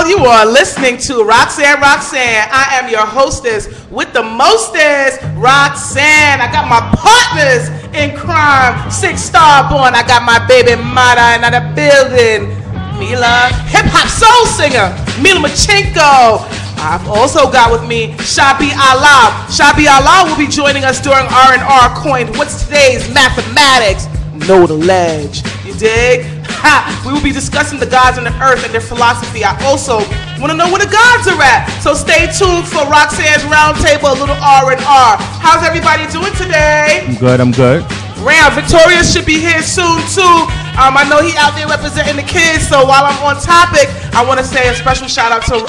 world, you are listening to Roxanne Roxanne. I am your hostess with the mostest, Roxanne. I got my partners in crime, 6-star born. I got my baby mother in the building, Mila, hip-hop soul singer, Mila Machenko. I've also got with me Shabe Allah. Shabe Allah will be joining us during R&R coined What's Today's Mathematics? Know the ledge. You dig? We will be discussing the gods on the earth and their philosophy. I also want to know where the gods are at. So stay tuned for Roxanne's Roundtable, a little R&R. How's everybody doing today? I'm good. Ram, Victorious should be here soon too. I know he out there representing the kids, so while I'm on topic, I want to say a special shout out to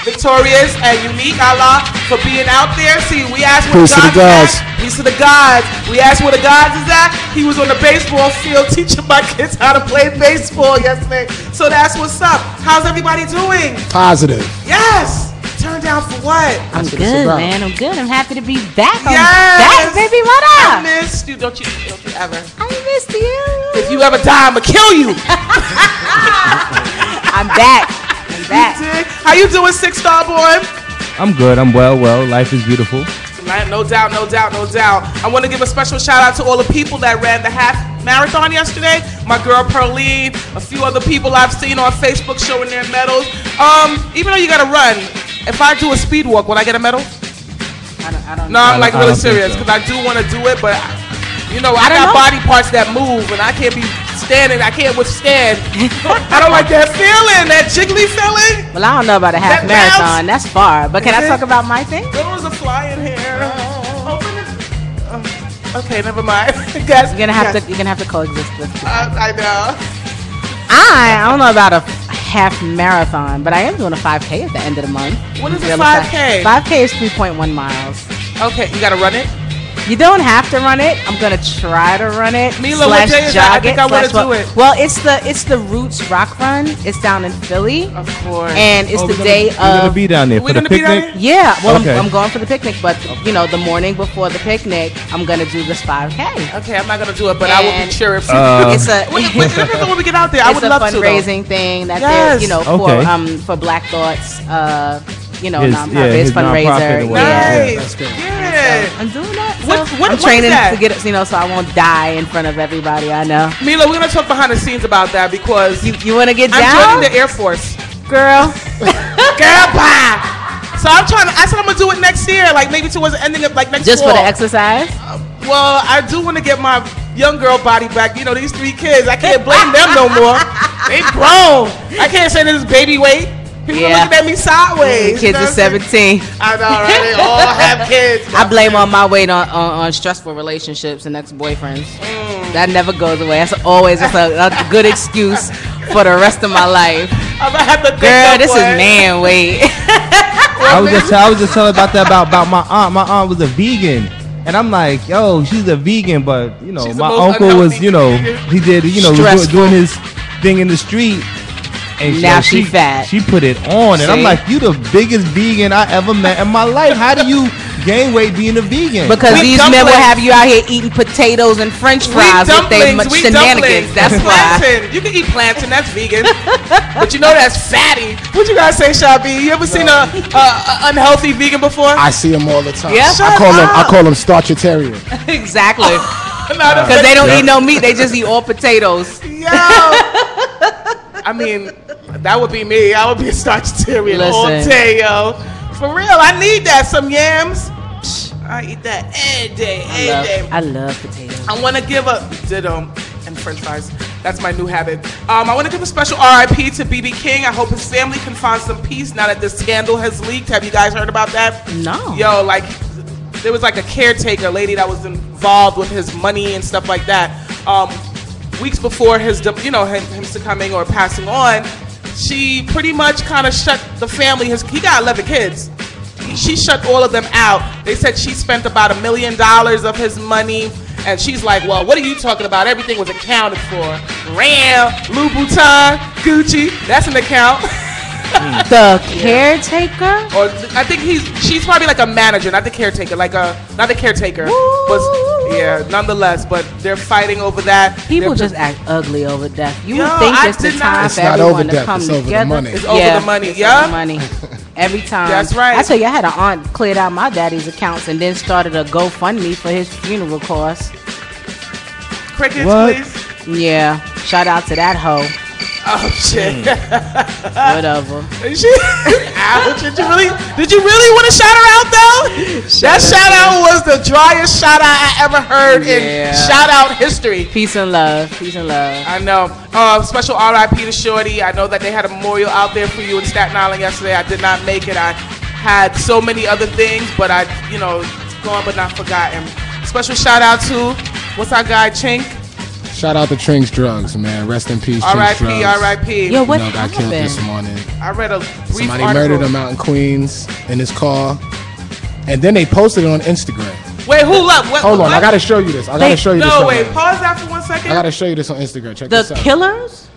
Victorious and Unique Allah for being out there. See, we asked where the gods is at. Peace to the gods. We asked where the gods is at. He was on the baseball field teaching my kids how to play baseball yesterday. So that's what's up. How's everybody doing? Positive. Yes. Turn down for what? I'm good, man. I'm good. I'm happy to be back. Yes. Back, baby. What up? I missed you. Don't you ever? I missed you. If you ever die, I'ma kill you. I'm back. I'm back. How you doing, 6-star boy? I'm good. I'm well. Life is beautiful. No doubt. I want to give a special shout out to all the people that ran the half marathon yesterday. My girl Pearline, a few other people I've seen on Facebook showing their medals. Even though you gotta run, if I do a speed walk, will I get a medal? I don't. No, I'm like really serious because I do want to do it, but you know I got body parts that move and I can't be standing. I can't withstand. I don't like that feeling, that jiggly feeling. Well, I don't know about a half marathon. That's far. But can I talk about my thing? There was a fly in here. Open it. Okay, never mind. Guys, you're gonna have to coexist with. I know. I don't know about a half marathon, but I am doing a 5K at the end of the month. What is a 5K? 5K is 3.1 miles. Okay, you gotta run it? You don't have to run it. I'm gonna try to run it. Mila, what day is that? I think I want to do it. Well, it's the Roots Rock Run. It's down in Philly. Of course. And it's the day of. We're gonna be down there for the picnic. Yeah. Well, okay. I'm going for the picnic, but the morning before the picnic, I'm gonna do this 5K. Okay, I'm not gonna do it, but I will be cheering for you. It's a. When we get out there, I would love to. It's a fundraising thing that there's, for Black Thoughts. Non-profit fundraiser. Nice. That's good. Yeah. So I'm doing that. I'm training to get it, so I won't die in front of everybody. I know. Mila, we're gonna talk behind the scenes about that because you want to get down. I'm joining the Air Force, girl. Bye. So I said I'm gonna do it next year, like maybe towards the ending of like next. Just fall. For the exercise. Well, I do want to get my young girl body back. You know, these 3 kids, I can't blame them no more. They grown. I can't say this is baby weight. People are looking at me sideways. Kids are 17. I know, right? They all have kids. I blame all my weight on stressful relationships and ex-boyfriends. That never goes away. That's always a good excuse for the rest of my life. I'm gonna have to think girl, this is man weight. I was just telling about that about my aunt. My aunt was a vegan. And I'm like, yo, she's a vegan, but my uncle was, he did, doing his thing in the street. And now she fat. She put it on, and I'm like, you the biggest vegan I ever met in my life. How do you gain weight being a vegan? Because these men will have you out here eating potatoes and French fries with their shenanigans. That's why. You can eat plantain. That's vegan, but that's fatty. What you guys say, Shabe? You ever seen a unhealthy vegan before? I see them all the time. Yeah, I call them starchitarian. Exactly. Because they don't eat no meat. They just eat all potatoes. Yo. I mean, that would be me. I would be a starchitarian all day, yo. For real, I need that. Some yams. I eat that every day. I love potatoes. I want to give a ditto and French fries. That's my new habit. I want to give a special RIP to BB King. I hope his family can find some peace now that this scandal has leaked. Have you guys heard about that? No. Yo, there was a caretaker lady that was involved with his money and stuff like that. Weeks before his him succumbing or passing on, she pretty much kind of shut the family. He got 11 kids. She shut all of them out. They said she spent about $1 million of his money, and she's like, "Well, what are you talking about? Everything was accounted for. Ram, Louboutin, Gucci, that's an account." The caretaker? Or I think she's probably like a manager, not the caretaker. Not the caretaker. Yeah, nonetheless, but they're fighting over that. People just act ugly over death. You would think it's the time for everyone to come together. It's over the money. Yeah, the money. Every time. That's right. I tell you, I had an aunt cleared out my daddy's accounts and then started a GoFundMe for his funeral costs. Crickets, please. Yeah. Shout out to that hoe. Oh shit. Whatever. Ouch. Did you really want to shout her out though? That shout out was the driest shout out I ever heard in shout out history. Peace and love. Peace and love. I know. Special RIP to Shorty. I know that they had a memorial out there for you in Staten Island yesterday. I did not make it. I had so many other things, but I, gone but not forgotten. Special shout out to what's our guy Chink. Shout out to Trink's Drugs, man. Rest in peace, Trink's Drugs. R.I.P. Yo, what got killed this morning. I read a brief Somebody article. murdered him out in Queens in his car, and then they posted it on Instagram. Wait, hold up. Hold on, I gotta show you this. No, wait, pause that for 1 second. I gotta show you this on Instagram. Check this out. The killers?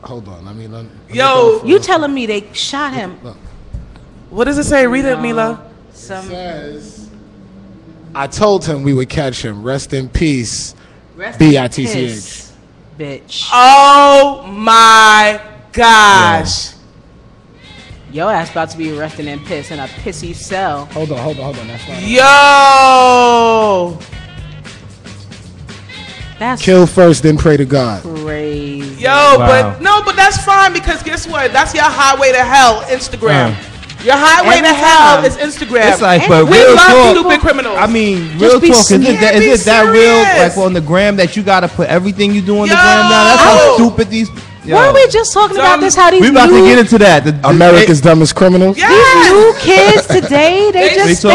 Hold on, let me Yo, you telling me they shot him? Look. What does it say? Read it, Mila. It says, I told him we would catch him. Rest in peace. B-I-T-C-H. Bitch. Oh my gosh. Your ass about to be arrested and pissed in a pissy cell. Hold on. That's not Yo. That's kill first, then pray to God. crazy. Yo, but that's fine because guess what? That's your highway to hell, Instagram. Your highway to hell is Instagram. It's like, but we real love talk, stupid criminals. I mean, real talk. Is it that real? Like on the gram that you gotta put everything you do on the gram now? That's how stupid these. Weren't we just talking about this? How these we about to get into that. America's dumbest criminals. Yes. These new kids today, they snitch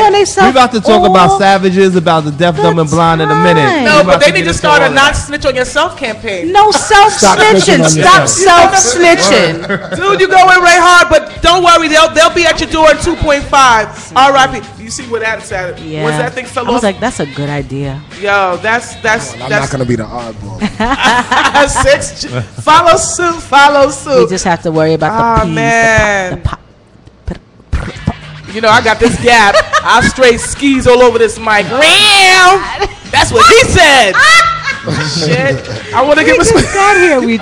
on themselves. We about to talk about savages, about the deaf, dumb, and blind in a minute. No, but they need to start a not snitch on yourself campaign. No self-snitching. Stop self-snitching. Dude, you going right hard, but don't worry, they'll be at your door in 2.5. R.I.P. You see where that's at? Yeah. Once that thing fell off. I was like, that's a good idea. Yo, that's. I'm not gonna be the oddball. 6. Follow suit. We just have to worry about the peas, man. the pop. I got this gap. I'll straight skis all over this mic. That's what he said. Shit. I want to give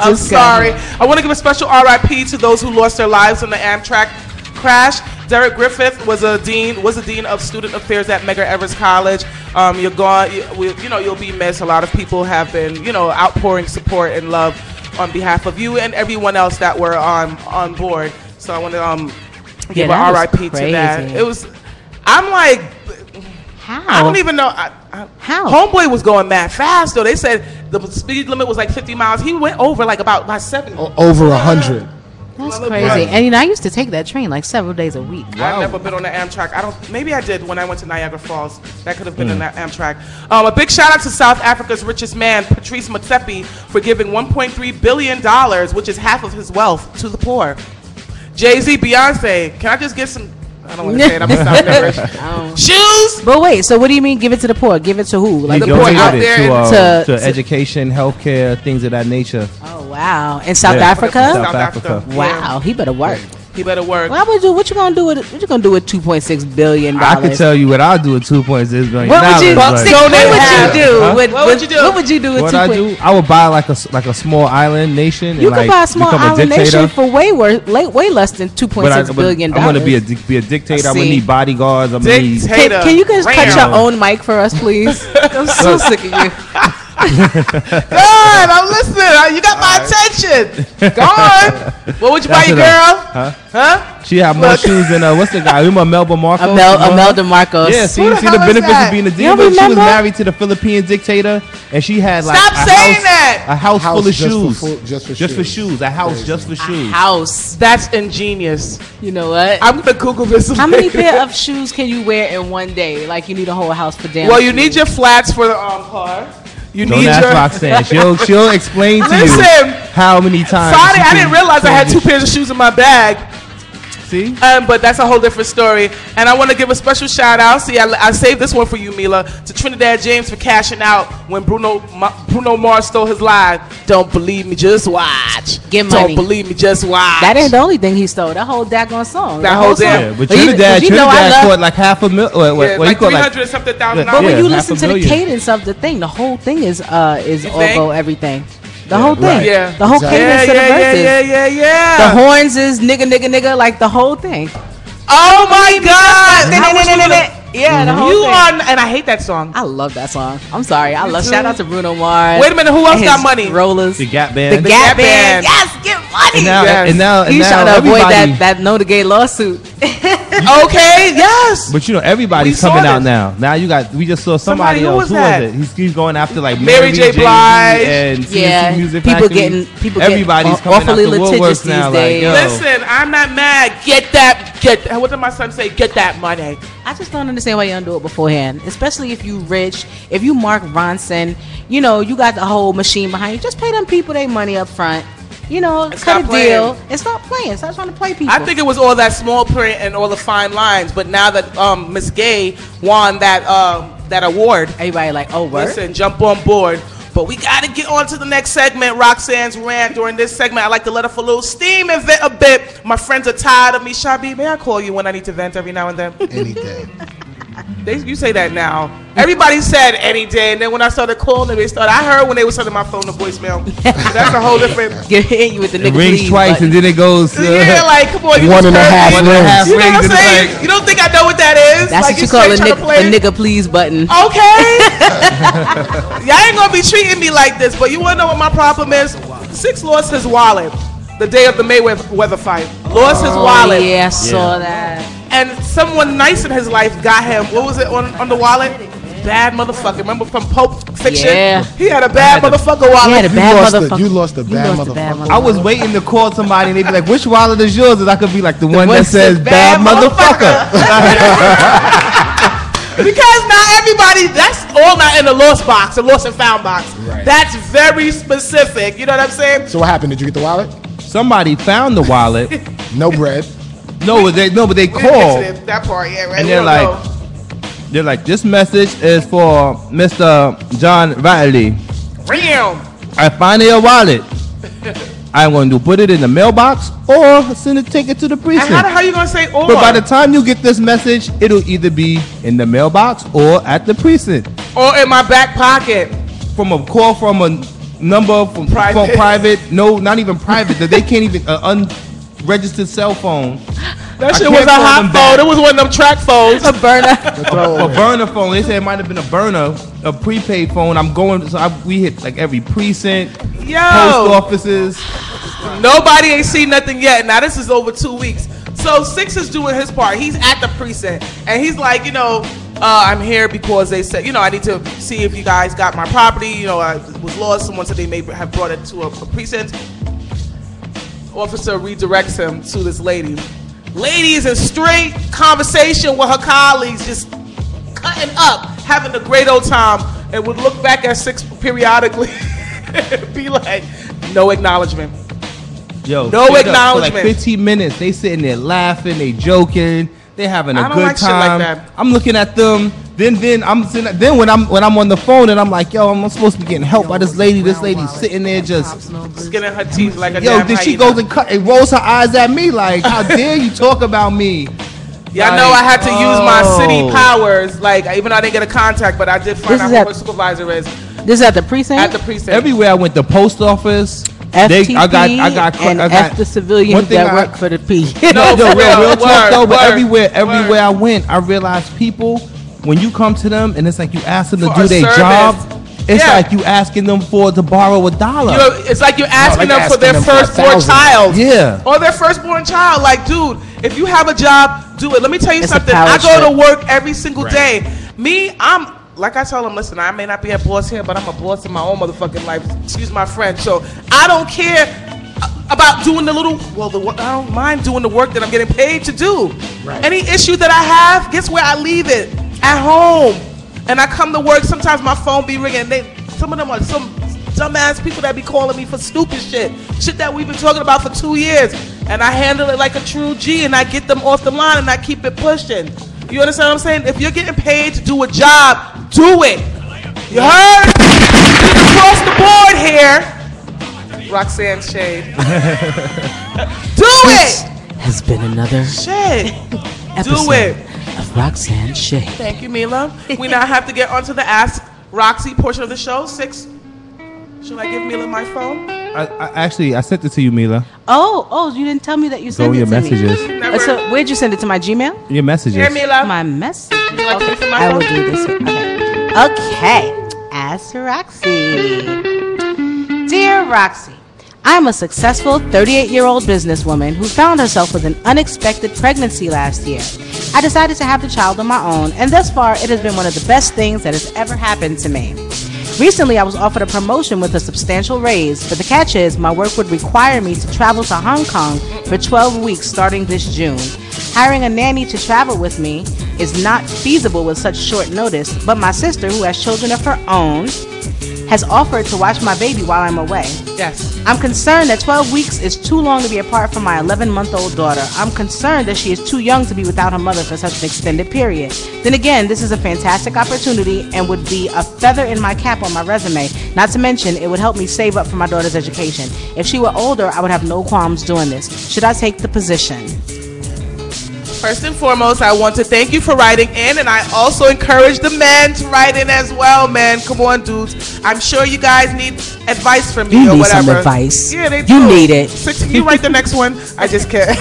I'm sorry. I want to give a special RIP to those who lost their lives in the Amtrak crash. Derek Griffith was a dean of student affairs at Medgar Evers College. You're gone. You'll be missed. A lot of people have been, outpouring support and love on behalf of you and everyone else that were on board. So I want to give an RIP to that. It was. I'm like, how? I don't even know. How? Homeboy was going mad fast though. They said the speed limit was like 50 miles. He went over like by 70. Over 100. That's crazy. And I used to take that train like several days a week. I've never been on the Amtrak. Maybe I did when I went to Niagara Falls. That could have been in that Amtrak. A big shout out to South Africa's richest man, Patrice Motsepe, for giving $1.3 billion, which is half of his wealth, to the poor. Jay-Z, Beyonce. Can I just get some? I don't want to say it. I'm going to stop that rich. Shoes? But wait, so what do you mean give it to the poor? Give it to who? Like the poor out there? To education, healthcare, things of that nature. Oh, wow. In South Africa? South Africa. Wow. He better work. He better work. What you gonna do with $2.6 billion? I can tell you what I'll do with $2.6 billion. What would you do? Huh? What would you do? What would you do with what I do? I would buy like a small island nation. You and could buy a small island nation for way less than $2.6 billion. I'm gonna be a dictator. I'm gonna need bodyguards. I'm gonna need. Can you guys cut your own mic for us, please? I'm so sick of you. God, I'm listening. You got my attention. Go on. What would you buy your girl? Huh? She had more shoes than what's the guy? Remember Melba Marcos? Imelda Marcos. Yeah, see the benefits of being a diva. She was married to the Philippine dictator, and she had like a house full of shoes. Just for shoes. A house just for shoes. House. That's ingenious. You know what? I'm gonna Google this. How many pair of shoes can you wear in one day? Like you need a whole house for damn. Well, you need your flats for the car. Don't ask Roxanne. She'll explain to you how many times. Friday, I didn't realize I had 2 pairs of shoes in my bag. See? But that's a whole different story. And I want to give a special shout out. See, I saved this one for you, Mila, to Trinidad James for cashing out when Bruno Mars stole his line. Don't believe me, just watch. Get money. Don't believe me, just watch. That ain't the only thing he stole. That whole daggone song. That whole damn. Yeah, but Trinidad caught like $500,000. Like $300-something thousand. But when you listen to the cadence of the thing, the whole thing is all everything. The whole thing. Right. Yeah. The whole cadence of the verses. Yeah. The horns is nigga, like the whole thing. Oh my God. Yeah, the whole thing. And I hate that song. I love that song. I'm sorry. Shout out to Bruno Mars. Wait a minute, who else got money? Rollers. The Gap Band. The Gap Band. Yes, get money. And now he's trying to avoid that no to gay lawsuit. Okay, yes. But everybody's coming out now. Now we just saw somebody else. Who was it? He's going after like Mary J. Blige and CNC Music people Factory. people everybody's coming awfully out the litigious woodworks now. days. Like, listen, I'm not mad. What did my son say? Get that money. I just don't understand why you don't do it beforehand, especially if you rich. If you Mark Ronson, you got the whole machine behind you. Just pay them people their money up front. Cut a deal and stop playing. Stop trying to play people. I think it was all that small print and all the fine lines. But now that Miss Gay won that award, everybody like, oh, word? Listen, jump on board. But we got to get on to the next segment, Roxanne's rant. During this segment, I like to let off a little steam and vent a bit. My friends are tired of me. Shabe, may I call you when I need to vent every now and then? Any day. You say that now. Everybody said any day, and then when I started calling them, I heard when they were sending my phone to voicemail. That's a whole different. Hitting you with the nigga rings please twice, button. and then it goes. Yeah, like come on, you 1.5 rings. You know what I'm saying? You don't think I know what that is? That's like what you call a nigga please button. Okay. Y'all ain't gonna be treating me like this, but you wanna know what my problem is? Six lost his wallet the day of the Mayweather fight. Lost his wallet. Yeah, I saw that. And someone nice in his life got him. What was it on the wallet? Bad motherfucker. Remember from Pulp Fiction? Yeah. He had a bad motherfucker wallet. He had a bad motherfucker. You lost a bad motherfucker. I was waiting to call somebody and they'd be like, which wallet is yours? And I could be like, the one that says bad motherfucker. Because not everybody, that's all not in the lost box, the lost and found box. Right. That's very specific. You know what I'm saying? So what happened? Did you get the wallet? Somebody found the wallet. No bread. But they called. That part, yeah, right. And they're like, this message is for Mr. John Riley. Damn. I find your wallet. I'm going to put it in the mailbox or take it to the precinct. And how you going to say or? But by the time you get this message, it'll either be in the mailbox or at the precinct. Or in my back pocket. From a call from a number from private. No, not even private. They can't even unregistered cell phone. That shit was a hot phone. It was one of them track phones. A burner. A burner phone. They said it might have been a burner, a prepaid phone. We hit like every precinct, post offices. Nobody ain't seen nothing yet. Now this is over 2 weeks. So Six is doing his part. He's at the precinct and he's like, I'm here because they said, I need to see if you guys got my property. I was lost. Someone said they may have brought it to a precinct. Officer redirects him to this lady. Lady is in straight conversation with her colleagues, just cutting up, having a great old time, and would look back at Six periodically and be like, no acknowledgement. No acknowledgement. For like 15 minutes, they sitting there laughing, they joking, they having a good time. Shit like that. I'm looking at them. Then when I'm on the phone and I'm like, I'm supposed to be getting help by this lady. This lady's sitting there just skinning her teeth like a damn then she goes and rolls her eyes at me like, how dare you talk about me? Yeah, I know I had to use my city powers. Like, even though I didn't get a contact, but I did find out who my supervisor is. This is at the precinct? At the precinct. Everywhere I went, the post office. FTP I got the civilians that work for the P. Real talk though, but everywhere I went, I realized people, when you come to them and it's like you ask them to do their job, it's like you asking them to borrow $1. It's like you're asking them for their firstborn child. Yeah. Or their firstborn child. Like, dude, if you have a job, do it. Let me tell you something. I go to work every single day. Me, like I tell them, listen, I may not be a boss here, but I'm a boss in my own motherfucking life. Excuse my French. So I don't care about doing I don't mind doing the work that I'm getting paid to do. Right. Any issue that I have, guess where I leave it? At home. And I come to work, sometimes my phone be ringing. Some of them are some dumbass people that be calling me for stupid shit that we've been talking about for 2 years, and I handle it like a true G, and I get them off the line, and I keep it pushing. You understand what I'm saying? If you're getting paid to do a job, do it. You heard? Across the board here, Roxanne Shade. Do it. Has been another episode do it. Of Roxanne Shade. Thank you, Mila. We now have to get onto the Ask Roxy portion of the show. 6. Should I give Mila my phone? I sent it to you, Mila. Oh, you didn't tell me that you sent it to messages. me. So where'd you send it to? My Gmail? Your messages. Here, Mila. My message. Would you like to listen to my I phone? will do this. Okay. Ask Roxy. Dear Roxy, I'm a successful 38-year-old businesswoman who found herself with an unexpected pregnancy last year. I decided to have the child on my own, and thus far, it has been one of the best things that has ever happened to me. Recently, I was offered a promotion with a substantial raise, but the catch is my work would require me to travel to Hong Kong for 12 weeks starting this June. Hiring a nanny to travel with me is not feasible with such short notice, but my sister, who has children of her own, has offered to watch my baby while I'm away. Yes. I'm concerned that 12 weeks is too long to be apart from my 11-month-old daughter. I'm concerned that she is too young to be without her mother for such an extended period. Then again, this is a fantastic opportunity and would be a feather in my cap on my resume. Not to mention, it would help me save up for my daughter's education. If she were older, I would have no qualms doing this. Should I take the position? First and foremost, I want to thank you for writing in, and I also encourage the men to write in as well, man. Come on, dudes. I'm sure you guys need advice from me or whatever. You need some advice. Yeah, they do. You need it. You write the next one. I just can't.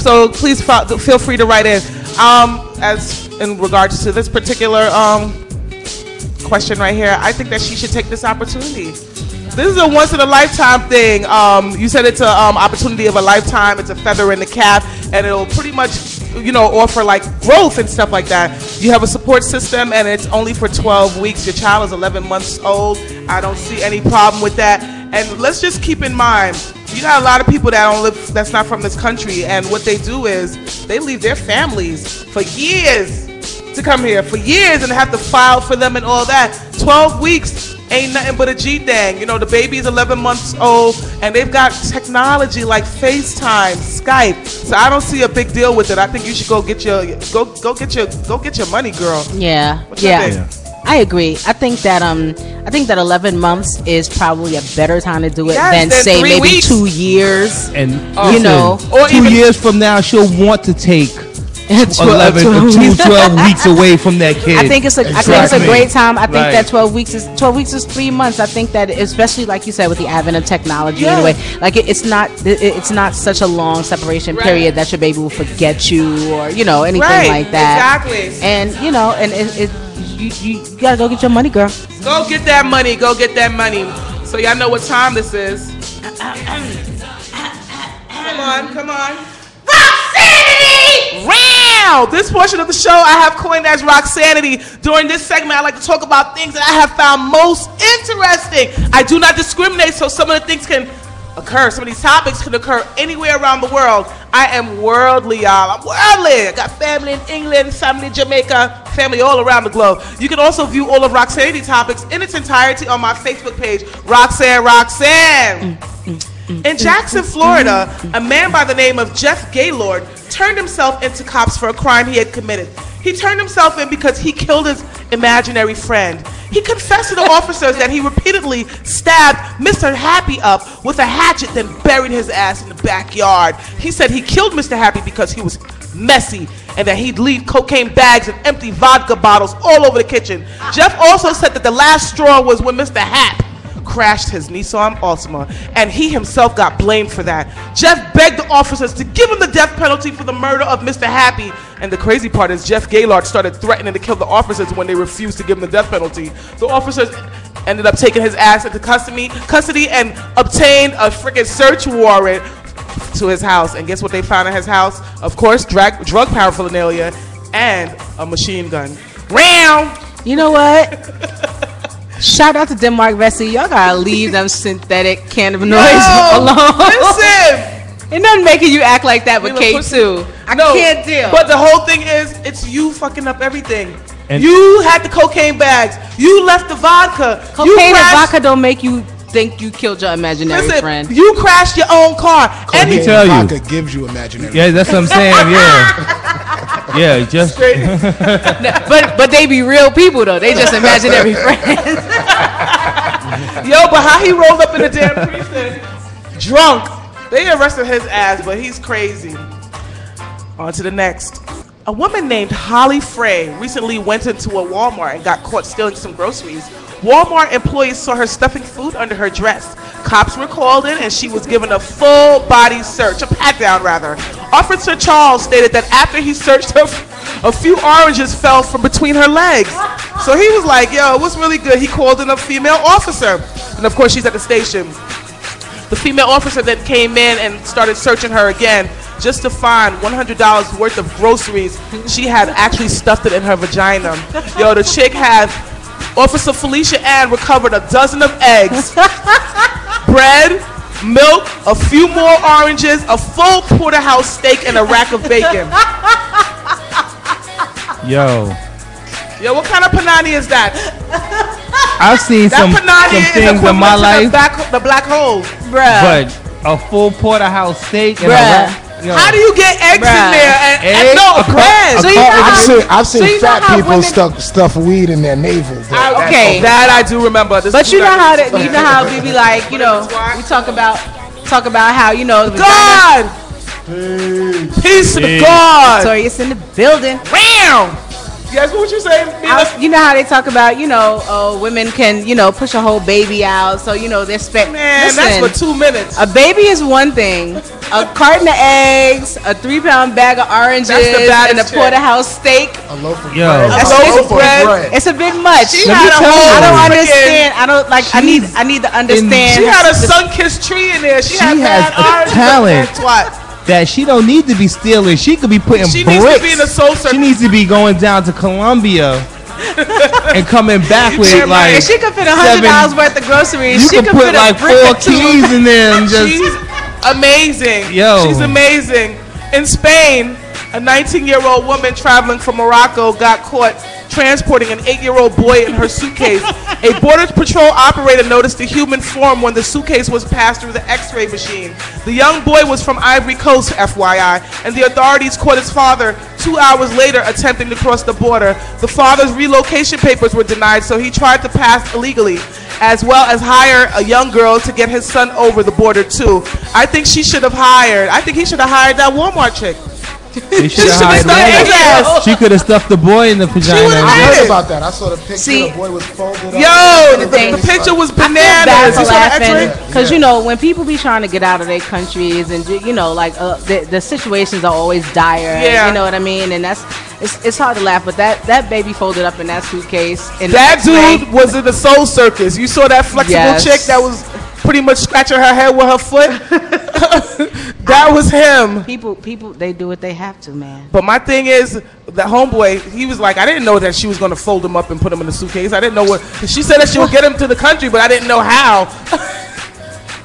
So please feel free to write in. As in regards to this particular question right here, I think that she should take this opportunity. This is a once-in-a-lifetime thing. You said it's an opportunity of a lifetime. It's a feather in the cap, and it'll pretty much, offer like growth and stuff like that. You have a support system, and it's only for 12 weeks. Your child is 11 months old. I don't see any problem with that. And let's just keep in mind, you got a lot of people that's not from this country, and what they do is they leave their families for years to come here, for years, and have to file for them and all that. 12 weeks ain't nothing but a G thing. The baby's 11 months old, and they've got technology like FaceTime, Skype. So I don't see a big deal with it. I think you should go get your money, girl. Yeah. I agree. I think that 11 months is probably a better time to do it than say maybe weeks. 2 years. And or 2 years from now, she'll want to take 12 weeks away from that kid. I think it's a great time. I think that 12 weeks is 3 months. I think that especially like you said with the advent of technology anyway, like it's not such a long separation period that your baby will forget you or anything like that. Exactly. And you gotta go get your money, girl. Go get that money. Go get that money. So y'all know what time this is. Come on. Roxanity! Round! This portion of the show I have coined as Roxanity. During this segment, I like to talk about things that I have found most interesting. I do not discriminate, so some of the things can occur. Some of these topics can occur anywhere around the world. I am worldly, y'all. I'm worldly. I got family in England, family in Jamaica, family all around the globe. You can also view all of Roxanity topics in its entirety on my Facebook page, Roxanne Roxanne. In Jackson, Florida, a man by the name of Jeff Gaylord turned himself into cops for a crime he had committed. He turned himself in because he killed his imaginary friend. He confessed to the officers that he repeatedly stabbed Mr. Happy up with a hatchet, then buried his ass in the backyard. He said he killed Mr. Happy because he was messy and that he'd leave cocaine bags and empty vodka bottles all over the kitchen. Jeff also said that the last straw was when Mr. Happ crashed his Nissan Altima, and he himself got blamed for that. Jeff begged the officers to give him the death penalty for the murder of Mr. Happy, and the crazy part is Jeff Gaylord started threatening to kill the officers when they refused to give him the death penalty. The officers ended up taking his ass into custody and obtained a freaking search warrant to his house. And guess what they found in his house? Of course, drug paraphernalia and a machine gun. Round! You know what? Shout out to Denmark Vesey. Y'all gotta leave them synthetic cannabinoids alone. Listen! Ain't nothing making you act like that with K2. I can't deal. But the whole thing is, it's you fucking up everything. And you had the cocaine bags. You left the vodka. Cocaine and vodka don't make you think you killed your imaginary friend. You crashed your own car. And he tell you, vodka gives you imaginary. Yeah, that's what I'm saying. Yeah, yeah, just. but they be real people though. They just imaginary friends. Yo, but how he rolled up in the damn precinct, drunk. They arrested his ass, but he's crazy. On to the next. A woman named Holly Frey recently went into a Walmart and got caught stealing some groceries. Walmart employees saw her stuffing food under her dress. Cops were called in and she was given a full body search, a pat down rather. Officer Charles stated that after he searched her, a few oranges fell from between her legs. So he was like, yo, it was really good. He called in a female officer. And of course she's at the station. The female officer then came in and started searching her again just to find $100 worth of groceries. She had actually stuffed it in her vagina. Yo, the chick had, Officer Felicia Ann recovered a dozen of eggs, bread, milk, a few more oranges, a full porterhouse steak, and a rack of bacon. Yo, what kind of panani is that? I've seen some things in my life. The black hole, bruh. But a full porterhouse steak and how do you get eggs in there? And no bread. I've seen fat people stuff weed in their navel. Okay, that I do remember. But you know how we be like, we talk about how God. Peace to the God. Victorious in the building. Bam. Yes, what you saying? You know how they talk about, women can, push a whole baby out. So, they're that's for 2 minutes. A baby is one thing. A carton of eggs, a 3-pound bag of oranges, and a porterhouse steak. A loaf of bread. It's a bit much. I don't understand. I need to understand. She had a sun-kissed tree in there. She has a talent. That she don't need to be stealing. She could be putting bricks. Needs to be in the soul circle. She needs to be going down to Colombia and coming back with like. She could fit $100 worth of groceries. You could put like 4 keys in there and just. She's amazing. Yo, she's amazing. In Spain, a 19-year-old woman traveling from Morocco got caught transporting an 8-year-old boy in her suitcase. A Border Patrol operator noticed the human form when the suitcase was passed through the X-ray machine. The young boy was from Ivory Coast, FYI, and the authorities caught his father 2 hours later attempting to cross the border. The father's relocation papers were denied, so he tried to pass illegally, as well as hire a young girl to get his son over the border too. I think he should have hired that Walmart chick. She could have stuffed the boy in the vagina. I heard about that. I saw the picture. The boy was folded up. Yo, the picture was bananas. Because when people be trying to get out of their countries, and the situations are always dire. Yeah. You know what I mean? And it's hard to laugh, but that baby folded up in that suitcase. That dude was in the Soul Circus. You saw that flexible chick that was pretty much scratching her head with her foot. That was him. People, they do what they have to, man. But my thing is, that homeboy, he was like, I didn't know that she was going to fold him up and put him in the suitcase. I didn't know what. She said that she would get him to the country, but I didn't know how.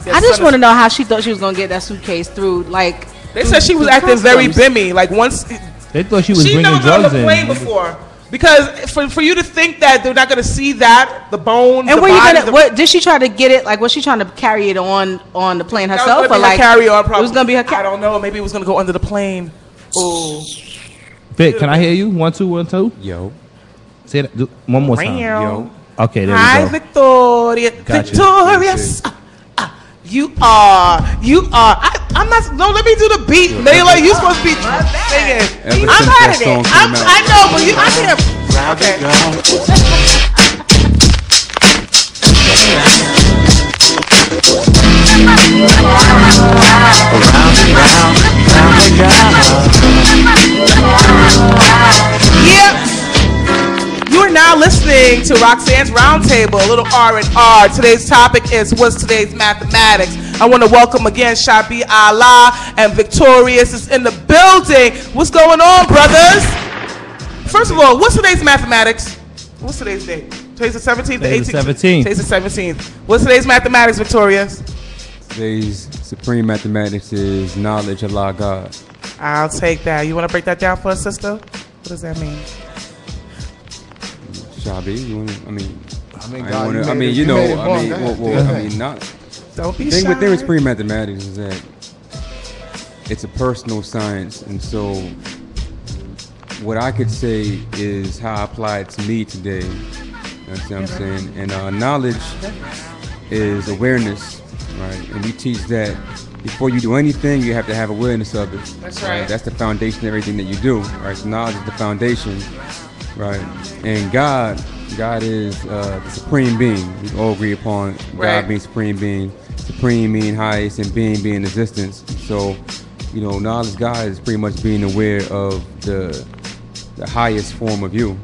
I just want to know how she thought she was going to get that suitcase through. Like, they said she was acting very bimmy. Like once they thought she was bringing drugs in. She never been on the plane before. Because for you to think that they're not going to see that, the bone, and what did she try to get it? Like, was she trying to carry it on the plane herself, or like carry on? Probably. It was going to be her. I don't know. Maybe it was going to go under the plane. Oh, Vic, can I hear you? 1 2 1 2. Yo, say that one more time. Yo. Okay, there we go. Hi, Victoria. Gotcha. Victorious. You are. I'm not. No, let me do the beat. Layla, you supposed to be singing. I'm out of it. I know, but I can. Okay. Yep. You are now listening to Roxanne's Roundtable, a little R&R. Today's topic is what's today's mathematics. I want to welcome again Shabe Allah and Victorious is in the building. What's going on, brothers? First of all, what's today's mathematics? What's today's date? Today's the 17th, the 18th? Today's the 17th. What's today's mathematics, Victorious? Today's supreme mathematics is knowledge of Allah God. I'll take that. You want to break that down for us, sister? What does that mean? Shabe. I mean, not. Don't be shy. The thing with supreme mathematics is that it's a personal science, and so what I could say is how I apply it to me today. You know what I'm saying? And knowledge is awareness, right? And we teach that before you do anything, you have to have awareness of it. That's right. That's the foundation of everything that you do, right? So knowledge is the foundation, right? And God is the supreme being. We all agree upon God being supreme being. Supreme meaning highest, and being existence. So, knowledge God is pretty much being aware of the highest form of you.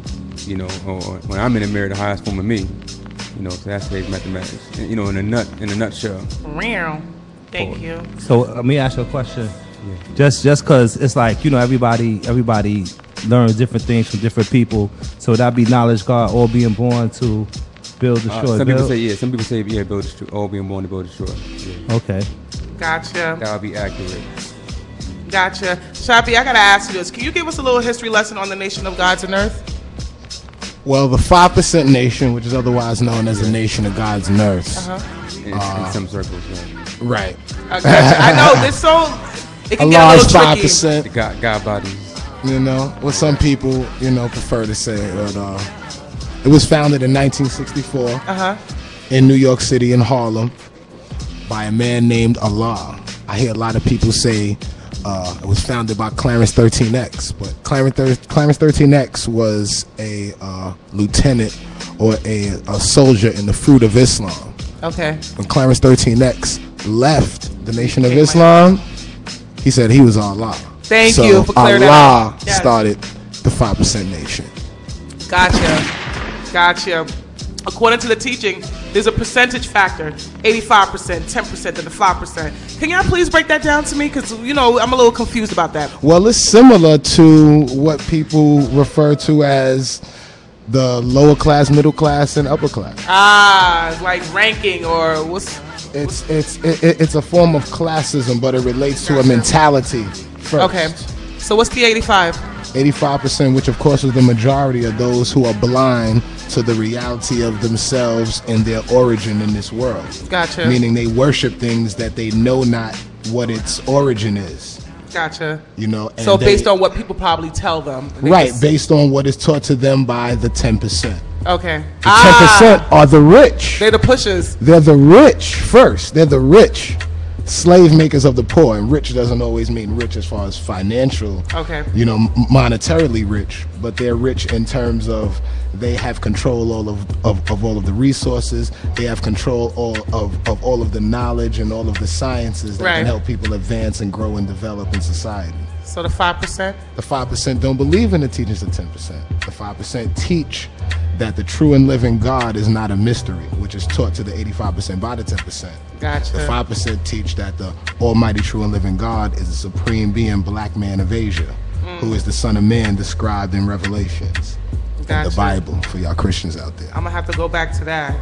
Or when I'm in the mirror, the highest form of me. So that's today's mathematics. In a nutshell. Real. Thank you. So let me ask you a question. Yeah. Just because it's like everybody learns different things from different people. So that be knowledge God all being born to build, destroy. Some people say build, destroy. All being born to build, destroy. Yeah. Okay. Gotcha. That would be accurate. Gotcha. Shabe, I gotta ask you this. Can you give us a little history lesson on the nation of gods and earth? Well, the 5% nation, which is otherwise known as the nation of gods and earth. In some circles, right. Gotcha. I know this song. It can Allah's get a little tricky. 5%. The God bodies. What some people, prefer to say. But, it was founded in 1964 in New York City in Harlem by a man named Allah. I hear a lot of people say it was founded by Clarence 13X, but Clarence 13X was a lieutenant or a soldier in the Fruit of Islam. Okay. When Clarence 13X left the Nation of Islam, he said he was Allah. Thank you for clearing that up. Allah started the 5% nation. Gotcha. According to the teaching, there's a percentage factor, 85%, 10%, and the 5%. Can y'all please break that down to me? Because, I'm a little confused about that. Well, it's similar to what people refer to as the lower class, middle class, and upper class. Like ranking or what's... It's a form of classism, but it relates to a mentality first. Okay. So what's the 85? 85%, which of course is the majority of those who are blind to the reality of themselves and their origin in this world. Gotcha. Meaning they worship things that they know not what its origin is. Gotcha. And so based on what people probably tell them. Right, based on what is taught to them by the 10%. Okay. The 10% are the rich. They're the pushers. They're the rich first. They're the rich. Slave makers of the poor, and rich doesn't always mean rich as far as financial, monetarily rich, but they're rich in terms of they have control of all of the resources, they have control of all of the knowledge and all of the sciences that can help people advance and grow and develop in society. So the 5%? The 5% don't believe in the teachings of 10%. The 5% teach that the true and living God is not a mystery, which is taught to the 85% by the 10%. Gotcha. The 5% teach that the almighty true and living God is the supreme being, black man of Asia, who is the son of man described in Revelations. In the Bible, for y'all Christians out there. I'm going to have to go back to that.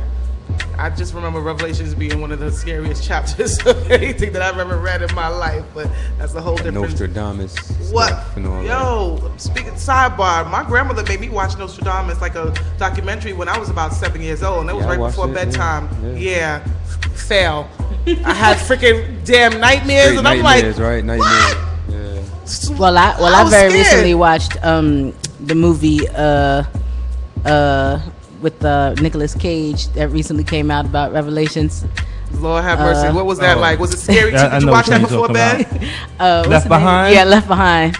I just remember Revelations being one of the scariest chapters of anything that I've ever read in my life, but that's a whole different... Nostradamus. What? Yo, speaking sidebar, my grandmother made me watch Nostradamus, like a documentary when I was about 7 years old, and that was right before bedtime. Yeah. Fail. I had freaking damn nightmares, and I'm like... Right? Nightmares. Yeah. Well, I very recently watched the movie with Nicolas Cage that recently came out about Revelations. Lord have mercy. What was that like? Was it scary? Did you watch that before bed? Left Behind? Yeah, Left Behind.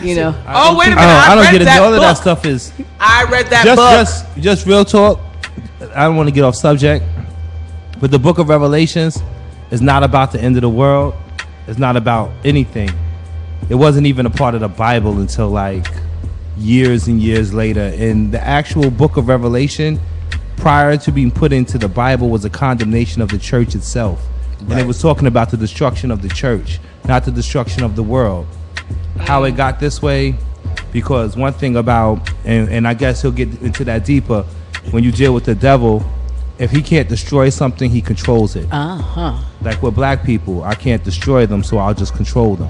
Wait a minute. I don't get it. All of that stuff is... I read that book. Just real talk. I don't want to get off subject, but the book of Revelations is not about the end of the world. It's not about anything. It wasn't even a part of the Bible until like years and years later. And the actual book of Revelation, prior to being put into the Bible, was a condemnation of the church itself. Right. And it was talking about the destruction of the church, not the destruction of the world. How it got this way, because one thing about, and I guess he'll get into that deeper, when you deal with the devil, if he can't destroy something, he controls it. Like with black people, I can't destroy them, so I'll just control them.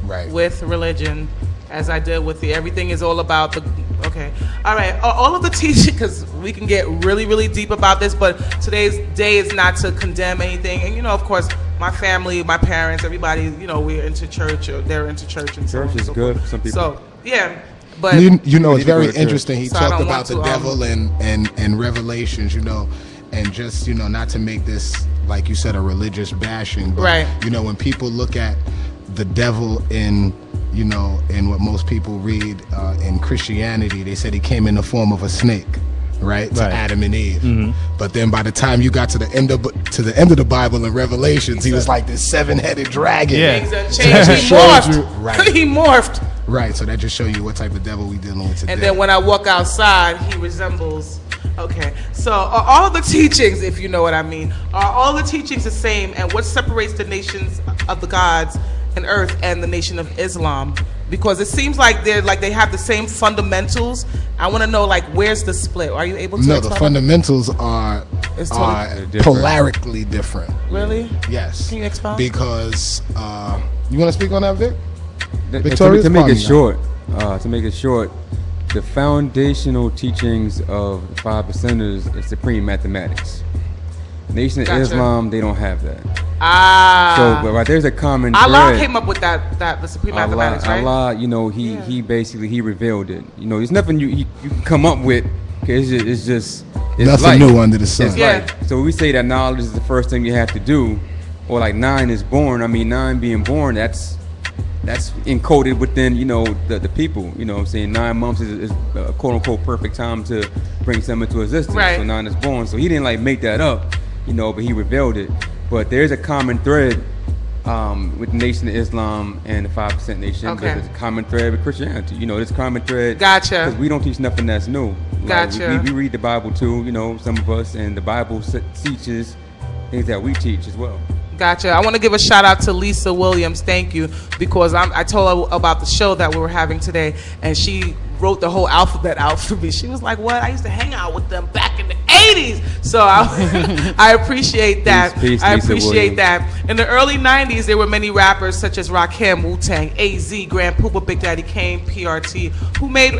Right. With religion, as I did with everything is all about the... Okay. All right, all of the teaching, because we can get really, really deep about this, but today's day is not to condemn anything. And, of course, my family, my parents, everybody, we're into church, or they're into church. And church is good for some people. So, yeah. But it's very interesting. He talked about the devil and Revelations, and just, not to make this, like you said, a religious bashing. But, right. When people look at the devil in what most people read in Christianity, they said he came in the form of a snake, right? To Adam and Eve. Mm-hmm. But then by the time you got to the end of the Bible in Revelations, he was like this 7-headed dragon. Yeah. Things changed. He morphed. Right. He morphed. Right. So that just show you what type of devil we dealing with today. And then when I walk outside, he resembles. Okay. So are all of the teachings, if you know what I mean, are all the teachings the same? And what separates the nations of the gods and earth and the nation of Islam? Because it seems like they have the same fundamentals. I want to know, where's the split? Are you able to? No, the fundamentals are polarically different. Really? Yes. Can you expound? Because you want to speak on that, Vic? To make it short, the foundational teachings of the 5 percenters is supreme mathematics. Nation of Islam, they don't have that. So there's a common thread. Allah came up with the supreme mathematics, right? Allah, he basically revealed it. There's nothing you can come up with. It's just nothing light. New under the sun. It's light. So we say that knowledge is the first thing you have to do, or 9 is born. I mean, 9 being born, that's encoded within the people. What I'm saying, 9 months is a quote unquote perfect time to bring something into existence. Right. So 9 is born. So he didn't make that up. But he revealed it. But there's a common thread with the Nation of Islam and the 5% Nation. Okay. There's a common thread with Christianity. There's a common thread. Gotcha. Because we don't teach nothing that's new. Gotcha. We read the Bible too, some of us, and the Bible teaches things that we teach as well. Gotcha. I want to give a shout out to Lisa Williams. Thank you, because I told her about the show that we were having today, and she wrote the whole alphabet out for me. She was like, "What? I used to hang out with them back in the '80s." So I appreciate that. Peace, I Lisa appreciate Williams. that. In the early '90s, there were many rappers such as Rakim, Wu-Tang, AZ, Grand Poopa, Big Daddy Kane, PRT, who made,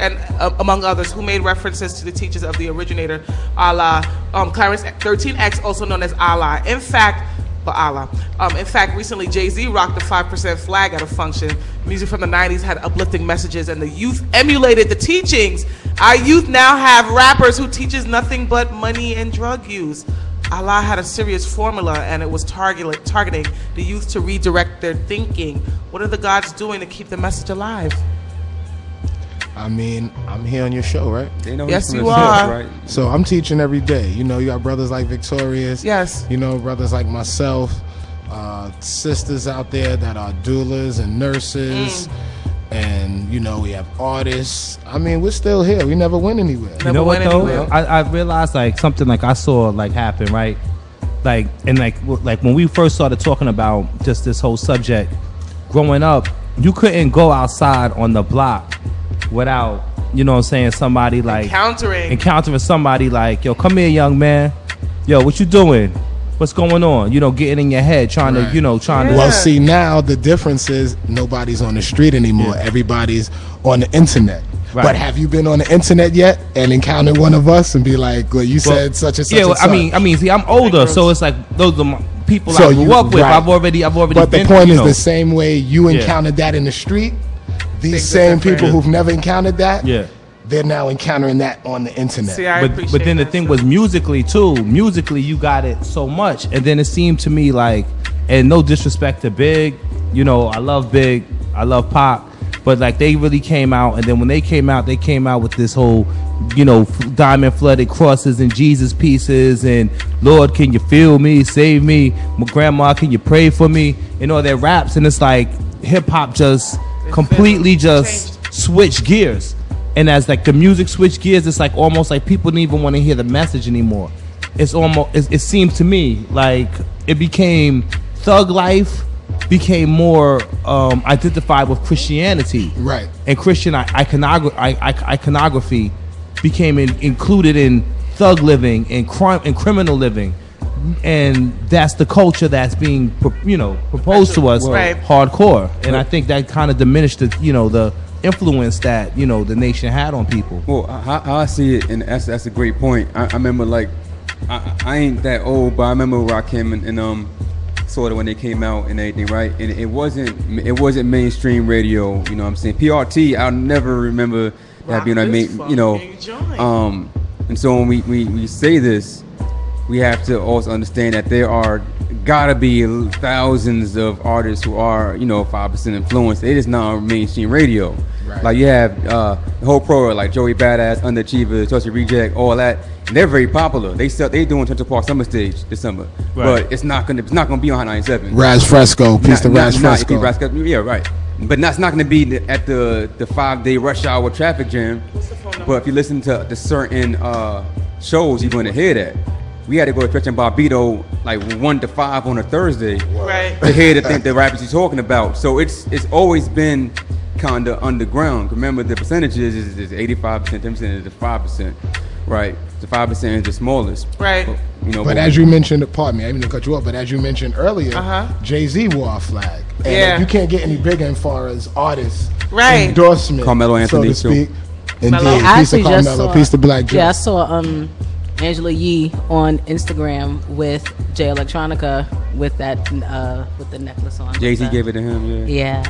among others, who made references to the teachings of the originator, Allah, Clarence 13X, also known as Allah. In fact, recently Jay-Z rocked the 5% flag at a function. Music from the 90s had uplifting messages, and the youth emulated the teachings. Our youth now have rappers who teaches nothing but money and drug use. Allah had a serious formula, and it was targeting the youth to redirect their thinking. What are the gods doing to keep the message alive? I mean, I'm here on your show, right? They know yes, you are. Right? So I'm teaching every day. You got brothers like Victorious. Yes. Brothers like myself, sisters out there that are doulas and nurses. And, we have artists. I mean, we're still here. We never went anywhere. You know what, though? I realized, something I saw, happen, right? When we first started talking about just this whole subject, growing up, you couldn't go outside on the block without, somebody encountering somebody yo, come here, young man. Yo, what you doing? What's going on? Getting in your head, trying to. Well, see, now the difference is nobody's on the street anymore. Yeah. Everybody's on the internet. Right. But have you been on the internet yet and encountered one of us and be like, well, you said such and such? Yeah, well, I mean, see, I'm older, so it's those are people I grew up with. Right. I've already. But the point is the same way you encountered that in the street. These same people who've never encountered that, they're now encountering that on the internet. See, but then the thing was musically you got it so much, and then it seemed to me and no disrespect to Big, I love Big, I love Pop, but they really came out, and then when they came out with this whole, diamond flooded crosses and Jesus pieces and Lord, can you feel me, save me, my grandma, can you pray for me, and all their raps, and it's hip hop just completely switch gears, and as the music switched gears, it's almost people didn't even want to hear the message anymore. It's almost it seems to me it became thug life became more identified with Christianity, right? And Christian iconography became included in thug living and crime and criminal living. And that's the culture that's being, proposed to us, hardcore. And I think that kind of diminished the influence that the nation had on people. Well, how I see it, and that's a great point. I remember like I ain't that old, but I remember where I came and sort of when they came out and everything, right? And it wasn't mainstream radio. You know what I'm saying? PRT, I'll never remember that being and so when we say this, we have to also understand that there are gotta be thousands of artists who are 5% influence. It is not on mainstream radio. Right. Like you have the whole pro like Joey Badass, Underachiever, Toasted Reject, all that. And they're very popular. They doing Central Park Summer Stage this summer, but it's not gonna be on Hot 97. Raz Fresco, piece of Raz Fresco. Yeah, right. But that's not gonna be at the 5-day rush hour traffic jam. But if you listen to the certain shows, you're gonna hear that. We had to go to Stretch and Barbito like 1 to 5 on a Thursday to hear the rappers you're talking about. So it's always been kind of underground. Remember, the percentages is 85%, 10% is the 5%, right? The 5% is the smallest, right? But as you mentioned, pardon me, I didn't mean to cut you off. But as you mentioned earlier, Jay-Z wore a flag, and you can't get any bigger as far as artists, endorsement, Carmelo Anthony, so to speak. Indeed, piece of Carmelo, piece of Black Joe. Yeah, I saw Angela Yee on Instagram with Jay Electronica with that with the necklace on. Jay-Z gave it to him. Yeah.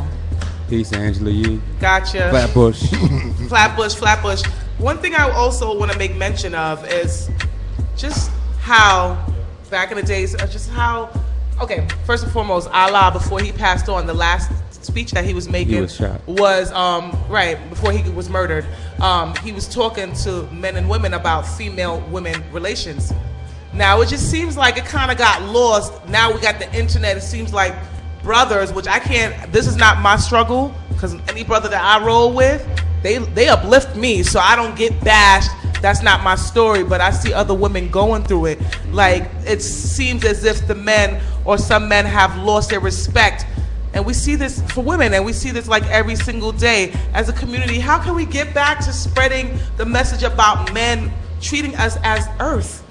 Peace, Angela Yee. Gotcha. Flatbush. Flatbush. One thing I also want to make mention of is just how back in the days, okay, first and foremost, Allah, before he passed on, the last speech that he was making was before he was murdered. He was talking to men and women about female-women relations. Now, it just seems like it kind of got lost. Now we got the internet. It seems like brothers, which I can't, this is not my struggle, because any brother that I roll with, they uplift me, so I don't get bashed. That's not my story, but I see other women going through it. Like, it seems as if the men or some men have lost their respect. And we see this for women, and we see this like every single day as a community. How can we get back to spreading the message about men treating us as earth?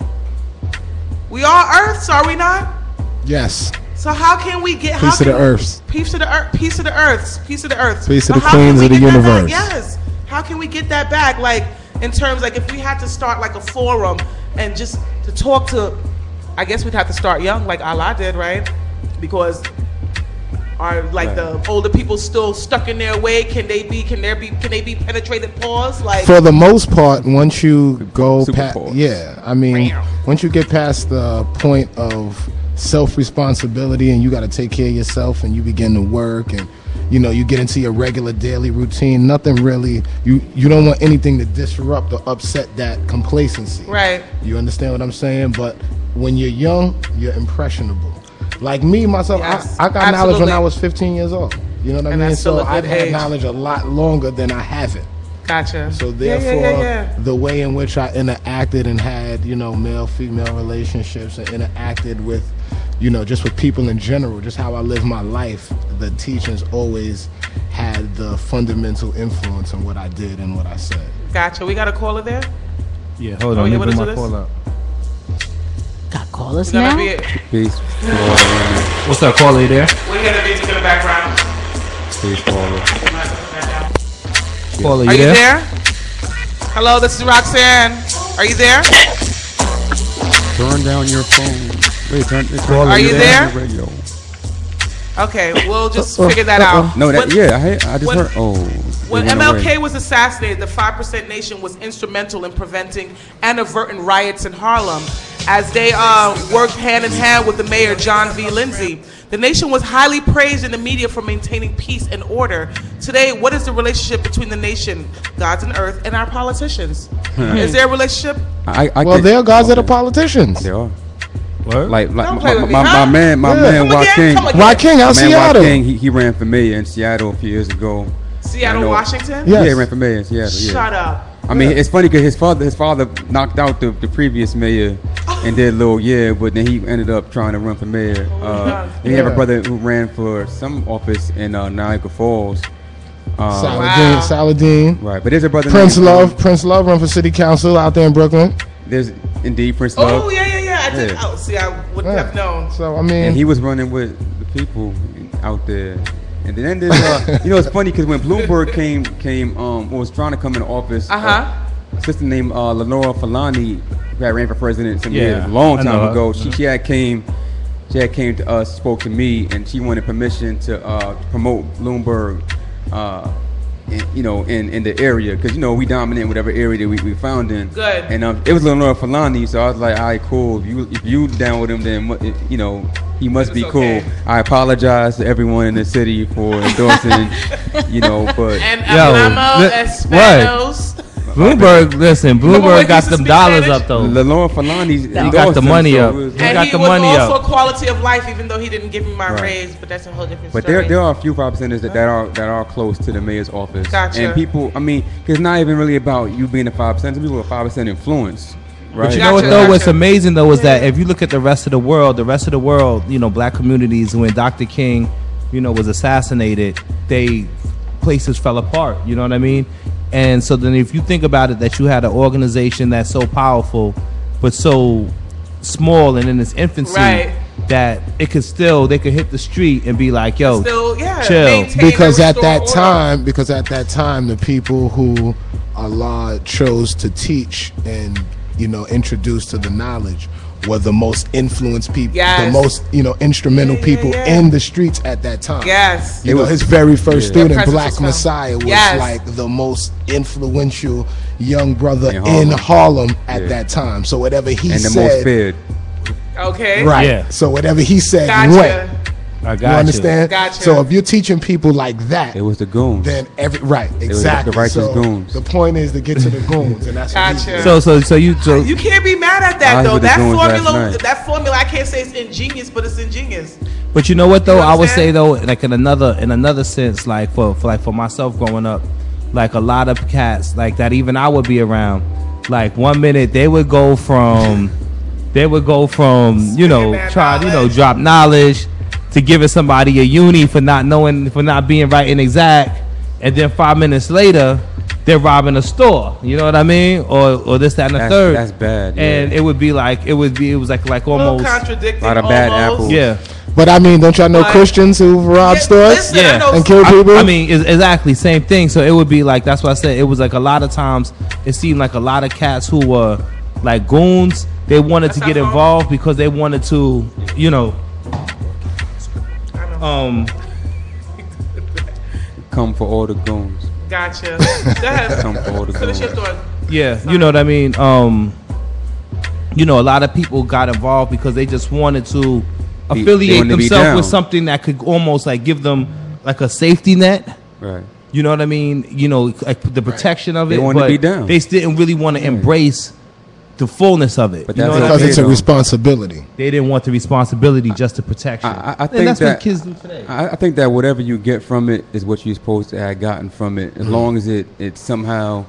We are earths, are we not? Yes. So how can we get piece of the earth, piece of the earth, piece of the earth, piece of the earth, piece of the queens of the universe? Yes. How can we get that back? Like in terms like if we had to start like a forum and just to talk to, I guess we'd have to start young, like Allah did, right? Because are like the older people still stuck in their way? Can they be penetrated? Pause. Like for the most part, once you go past, once you get past the point of self-responsibility and you got to take care of yourself and you begin to work and you get into your regular daily routine, nothing really, you don't want anything to disrupt or upset that complacency. Right. You understand what I'm saying? But when you're young, you're impressionable. Like me, myself, I got knowledge when I was 15 years old. You know what I mean? So I've had knowledge a lot longer than I haven't. Gotcha. So therefore, the way in which I interacted and had, male-female relationships and interacted with, just with people in general, just how I live my life, the teachings always had the fundamental influence on what I did and what I said. Gotcha. We got a caller there? Yeah, hold on. Let me bring my call up. Got callers now? Peace. What's up, caller? You there? We hear the music in the background. Peace, caller. Caller, Are you there? Hello, this is Roxanne. Are you there? Turn down your phone. Wait, are you there? Okay, we'll just figure that out. No, I just heard. When MLK was assassinated, the 5% Nation was instrumental in preventing and averting riots in Harlem as they worked hand in hand with the mayor, John V. Lindsay. The Nation was highly praised in the media for maintaining peace and order. Today, what is the relationship between the Nation, gods and earth, and our politicians? Is there a relationship? They're gods that are politicians. They are. What? Like my man, Joaquin out Seattle. He ran for mayor in Seattle a few years ago. Seattle, Washington? Yes. Yeah, he ran for mayor in Seattle. Shut up. I mean, it's funny because his father knocked out the previous mayor and did a little but then he ended up trying to run for mayor. And he have a brother who ran for some office in Niagara Falls. Saladin. Right, but there's a brother Prince Love run for city council out there in Brooklyn. There's indeed Prince Love. Oh, yeah. I did. Oh, see, I wouldn't have known. So, I mean. And he was running with the people out there. And then there's, it's funny because when Bloomberg was trying to come in office, a sister named Lenora Falani, who had ran for president some years, a long time ago, she had came to us, spoke to me, and she wanted permission to promote Bloomberg, in the area, because we dominate whatever area that we found in. Good. And it was Lenora Falani, so I was like, all right, cool. If you down with him, then he must be cool. I apologize to everyone in the city for endorsing, but and Hablamos Españoles. Bloomberg got them dollars up though. Lenora Falani, he got the money up. He got the money up. And he was all for quality of life, even though he didn't give me my raise. But that's a whole different story. But there are a few 5%ers that are close to the mayor's office. Gotcha. And people, it's not even really about you being a 5%. Some people are 5% influence. Right. But you know what though? What's amazing though is that if you look at the rest of the world, black communities, when Dr. King, was assassinated, places fell apart. You know what I mean? And so then if you think about it, that you had an organization that's so powerful, but so small and in its infancy, that they could hit the street and be like, yo, chill. Because at that time, the people who Allah chose to teach and, introduce to the knowledge were the most influenced people, the most, instrumental people in the streets at that time. Yes. His very first student, Black Messiah, was like the most influential young brother in Harlem at that time. So whatever he said. And the most feared. Okay. Right. Yeah. So whatever he said went. I got you understand? Gotcha. So if you're teaching people like that, it was the goons. Then exactly. It was the righteous goons. The point is to get to the goons, and that's gotcha. What you can't be mad at that though. That formula, I can't say it's ingenious, but it's ingenious. But you know what though? I would say though, like in another sense, like for myself growing up, like a lot of cats like that, even I would be around. Like 1 minute they would go from drop knowledge to giving somebody a uni for not being right and exact, and then 5 minutes later they're robbing a store. You know what I mean? Or this, that, and the third. That's bad. Yeah. And it was like almost contradicting. A lot of bad apples. Yeah. But don't y'all know Christians who rob stores? And kill people? Exactly same thing. So it would be like, that's what I said. It was like a lot of times it seemed like a lot of cats who were like goons, they wanted to get involved because they wanted to, come for all the goons. Gotcha. Go ahead. Come for all the goons. Finish your thought. Yeah, you know what I mean? A lot of people got involved because they just wanted to affiliate themselves with something that could almost like give them like a safety net. Right. You know what I mean? Like the protection of it. They wanted to be down. They didn't really want to embrace the fullness of it. But because it's a responsibility. They didn't want the responsibility just to protect you. I think that's what kids do today. I think that whatever you get from it is what you're supposed to have gotten from it, as long as it somehow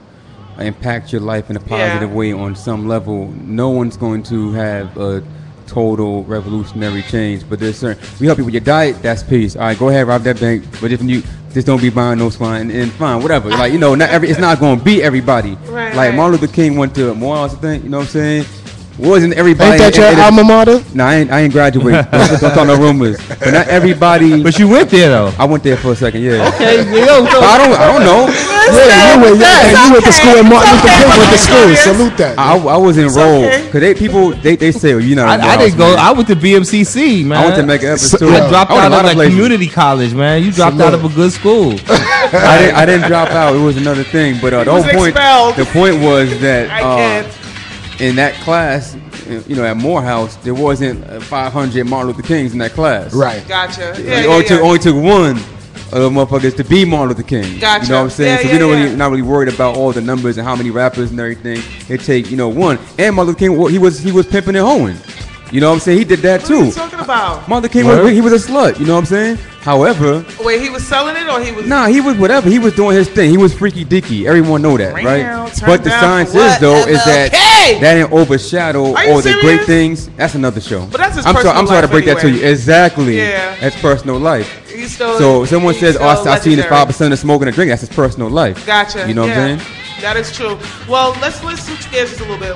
impacts your life in a positive way on some level. No one's going to have a total revolutionary change, but there's certain. We help you with your diet. That's peace. All right, go ahead, rob that bank. But if you just don't be buying no swine and fine, whatever. Like it's not going to be everybody. Right, like Martin Luther King went to Morehouse, I think. You know what I'm saying? Wasn't everybody? Ain't that your alma mater? No, I ain't graduated. don't talk no rumors. But not everybody. But you went there though. I went there for a second. Yeah. Okay. I don't know. You went to school and Martin Luther King went to school. Salute that. I was enrolled because they say, well, I didn't go. I went to BMCC, man. I went to Mega Evans too. I dropped out of like community college, man. You dropped out of a good school. I didn't drop out. It was another thing. But the whole point. The point was that in that class, at Morehouse, there wasn't 500 Martin Luther Kings in that class. Right. Gotcha. Only took one of the motherfuckers to be Martin Luther King. Gotcha. You know what I'm saying? So we're not really worried about all the numbers and how many rappers and everything. It take one. And Martin Luther King, he was pimping and hoeing. You know what I'm saying? He did that too. What are you talking about? Martin Luther King he was a slut. You know what I'm saying? However, wait, he was selling it or he was? Nah, he was whatever. He was doing his thing. He was freaky dicky. Everyone know that, right? But the science is though is that didn't overshadow all the great things. That's another show. But that's his I'm sorry to break that to you. Exactly. Yeah. That's personal life. So someone says, I seen this 5% of smoking and drinking. That's his personal life. Gotcha. You know what I'm saying? That is true. Well, let's switch gears just a little bit.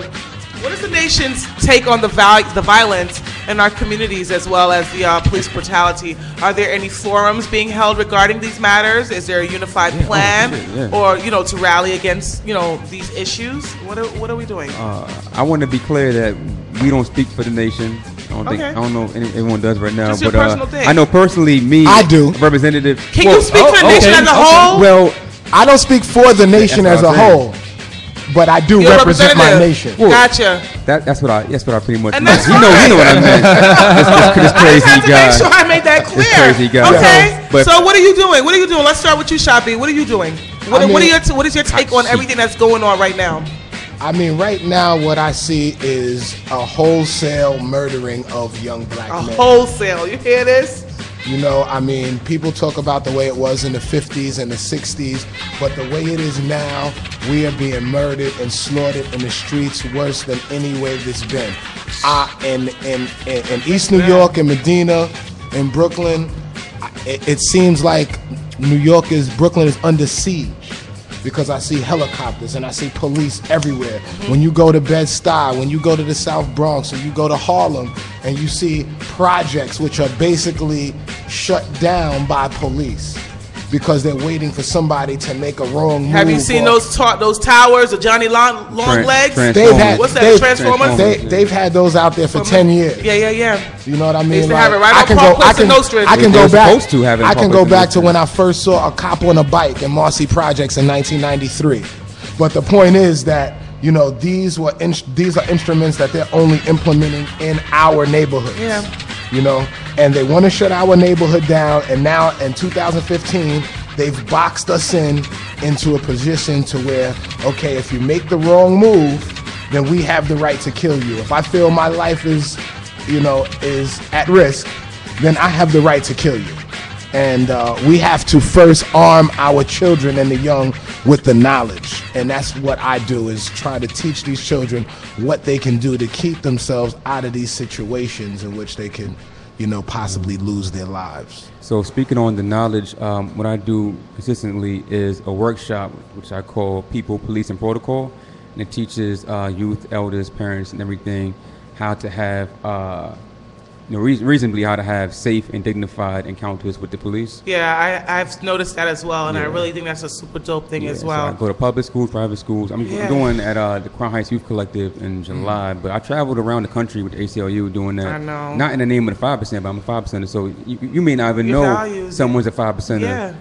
What is the nation's take on the violence in our communities, as well as the police brutality. Are there any forums being held regarding these matters? Is there a unified plan, or to rally against these issues? What are we doing? I want to be clear that we don't speak for the nation. I don't know if anyone does right now, but I know personally, I do. Representative. Can you speak for the nation as a whole? Well, I don't speak for the nation as a whole. But I do represent my nation. Well, gotcha. That's what I pretty much. And meant. that's you know what I meant. This crazy guy. Make sure I made that clear. This crazy guy. Okay. So what are you doing? Let's start with you, Shabe. What are you doing? What is your take on everything that's going on right now? I mean, right now, what I see is a wholesale murdering of young black men. Wholesale. You hear this? People talk about the way it was in the 50s and the 60s, but the way it is now, we are being murdered and slaughtered in the streets worse than any way it's been. In East New York, in Medina, in Brooklyn, it seems like Brooklyn is under siege. Because I see helicopters and I see police everywhere. When you go to Bed-Stuy, when you go to the South Bronx, or you go to Harlem, and you see projects which are basically shut down by police because they're waiting for somebody to make a wrong move. Have you seen those towers of Johnny Longlegs? What's that, Transformers? They've had those out there for 10 years. Yeah. You know what I mean? They used to have it right on Park Place and Nostrand. I can go back to when I first saw a cop on a bike in Marcy Projects in 1993. But the point is that these are instruments that they're only implementing in our neighborhoods. Yeah. And they want to shut our neighborhood down. And now in 2015, they've boxed us into a position to where, okay, if you make the wrong move, then we have the right to kill you. If I feel my life is at risk, then I have the right to kill you. And we have to first arm our children and the young with the knowledge. And that's what I do, is try to teach these children what they can do to keep themselves out of these situations in which they can, possibly lose their lives. So speaking on the knowledge, what I do consistently is a workshop, which I call People, Police, and Protocol. And it teaches youth, elders, parents, and everything how to have reasonably how to have safe and dignified encounters with the police. Yeah, I've noticed that as well, and I really think that's a super dope thing as well. So I go to public schools, private schools. I'm doing at the Crown Heights Youth Collective in July, but I traveled around the country with the ACLU doing that. I know. Not in the name of the 5%, but I'm a 5%. So you may not even know someone's a 5%.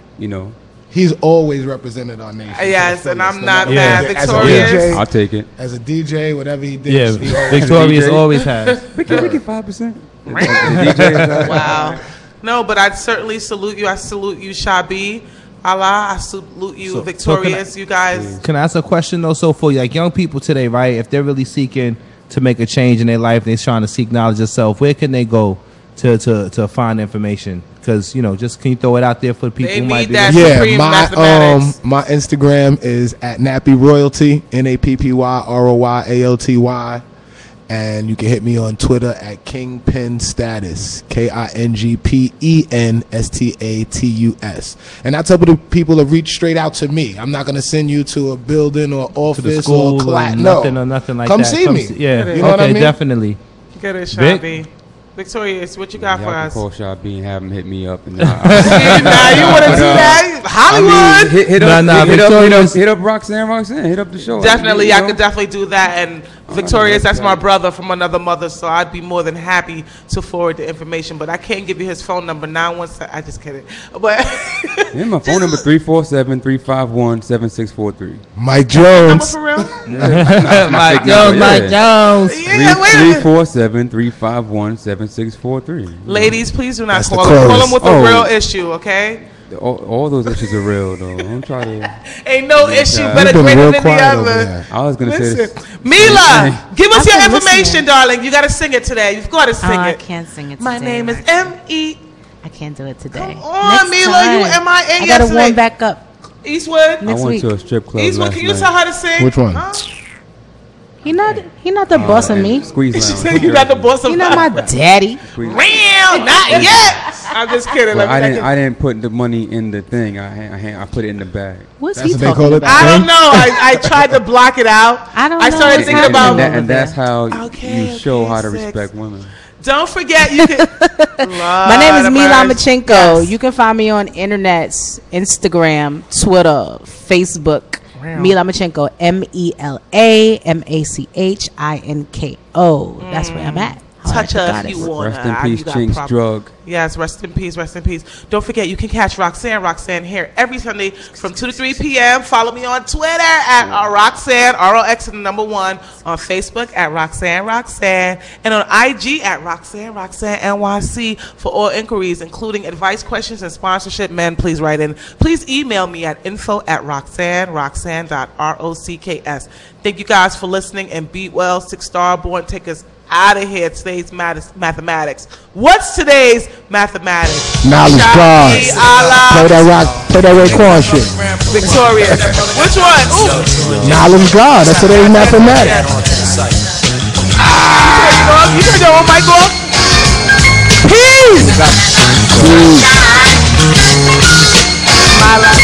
He's always represented our nation. Yes, and I'm not mad. Victorious. I'll take it. As a DJ, whatever he did. Yeah, Victorious always has. We get 5%. Wow. No, but I certainly salute you. I salute you, Shabe Allah. I salute you, Victorious. You guys. Can I ask a question though? So for young people today, right? If they're really seeking to make a change in their life, they're trying to seek knowledge themselves, where can they go to find information? Because just can you throw it out there for the people who might be listening? My Instagram is at Nappy Royalty, NappyRoyalty, and you can hit me on Twitter at Kingpin Status, KINGPENSTATUS. And I tell people to reach straight out to me. I'm not going to send you to a building or office or class. Nothing like Come that. See me. Yeah, you know what I mean? Definitely. Get it, Shabe. Victorious, what you got for us? Call Shabe and have him hit me up. And now you want to do that? Hollywood. Hit up Roxanne. Hit up the show. Definitely, I could definitely do that. And Victorious, that's my brother from another mother, so I'd be more than happy to forward the information. But I can't give you his phone number now. I just kidding. But my phone number 347-351-7643. Mike Jones. For real? Mike Jones. Yeah, 347-351-7643. Ladies, please do not call him. Call him with a real issue, okay? All those issues are real, though. Don't try to. Ain't no issue better greater than the other. I was gonna say this. Mila, give us your information, darling. You gotta sing it today. You've got to sing it. I can't sing it today. My name is M.E. I can't do it today. Come on, Mila. You MIA yesterday. I gotta warm back up. Eastwood. I went to a strip club. Eastwood, can you tell her to sing? Which one? He not the boss of me. Squeeze She said you not the boss of me. He not my daddy. Real, not yet. I'm just kidding. Well, I didn't put the money in the thing. I put it in the bag. What's That's he what they talking call it? about? I don't know. I tried to block it out. I don't know. I started thinking about and that's how you show how to respect women. Don't forget, you can. My name is Mila Machenko. Yes. You can find me on internets, Instagram, Twitter, Facebook. Mila Machenko, MELAMACHINKO. That's where I'm at. Touch her if you want. Rest in peace, Chinks Drug. Yes, rest in peace, rest in peace. Don't forget, you can catch Roxanne here every Sunday from 2 to 3 p.m. Follow me on Twitter at Roxanne, ROX and the number 1, on Facebook at Roxanne Roxanne, and on IG at Roxanne NYC for all inquiries, including advice, questions, and sponsorship. Men, please write in. Please email me at info@roxanne.rocks. Thank you guys for listening, and be well. 6-star born. Take us out of here. Today's mathematics. What's today's mathematics? Knowledge God. Shabe Allah. Play that Raekwon shit. Victoria. Which one? Ooh. Knowledge God. That's today's mathematics. You turned your own mic off? Peace. My life.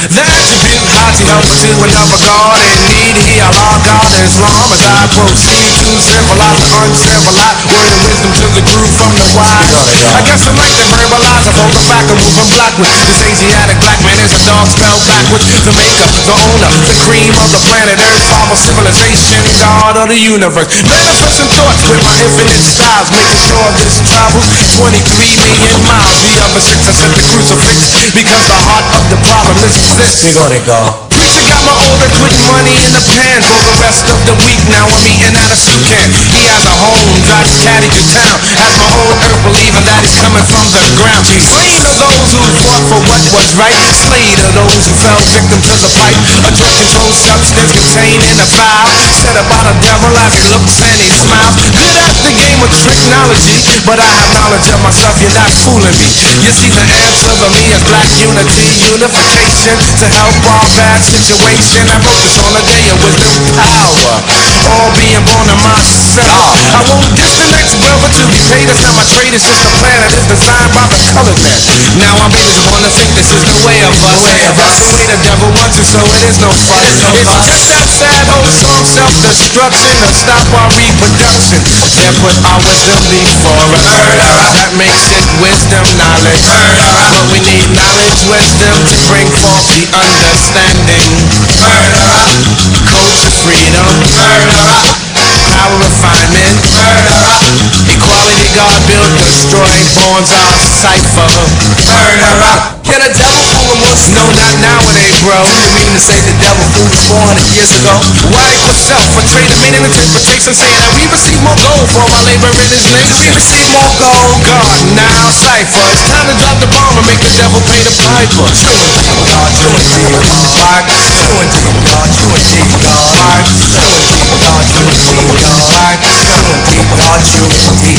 The attribute hot to help to another God in need. He Allah God as long as I proceed to civilize the uncivilized. Word and wisdom to the groove from the wise. I guess I like to verbalize. I hold the back and moving blackwards. This Asiatic black man is a dog spelled backwards. The maker, the owner, the cream of the planet Earth. Father civilization, God of the universe. Manifesting thoughts with my infinite styles, making sure this travels 23 million miles. The other 6 I set the crucifix because the heart of the problem is this. Preacher got my order, putting money in the pan for the rest of the week. Now I'm eating out a soup can. He has a home, drives his caddy to town. Has my own earth, believing that he's coming from the ground. Slain are those who fought for what was right. Slayed are those who fell victim to the pipe. A drug-controlled substance contained in a vial. Said about a devil as he looks and he smiles. Good at the game of technology, but I have knowledge of myself, you're not fooling me. You see, the answer for me is black unity, unification to help our bad situation. I wrote this on a day of wisdom power, all being born of myself. I won't diss the next brother to be paid. That's not my trade, it's just a planet. It's designed by the colored man. Now I'm just wanna think this is the way of us. That's the way the devil wants it, so it is no fuss. It's just that sad old song, self-destruction, to stop our reproduction. Then put our wisdom before us. That makes it wisdom knowledge. But we need knowledge, wisdom to bring forth the understanding. Culture freedom. Power refinement. Equality God built, destroy, borns our cipher. Can a devil fool him once? No, not nowadays, bro. You mean to say the devil fooled us 400 years ago? Why equal self for trading meaning interpretation, saying that we receive more gold for our labor in his name? We receive more gold. God, now cipher. It's time to drop the bomb and make the devil pay the piper. True indeed, God. True indeed, God. True indeed, God. True indeed, God. True indeed, God. True indeed, God. True indeed, God. True indeed.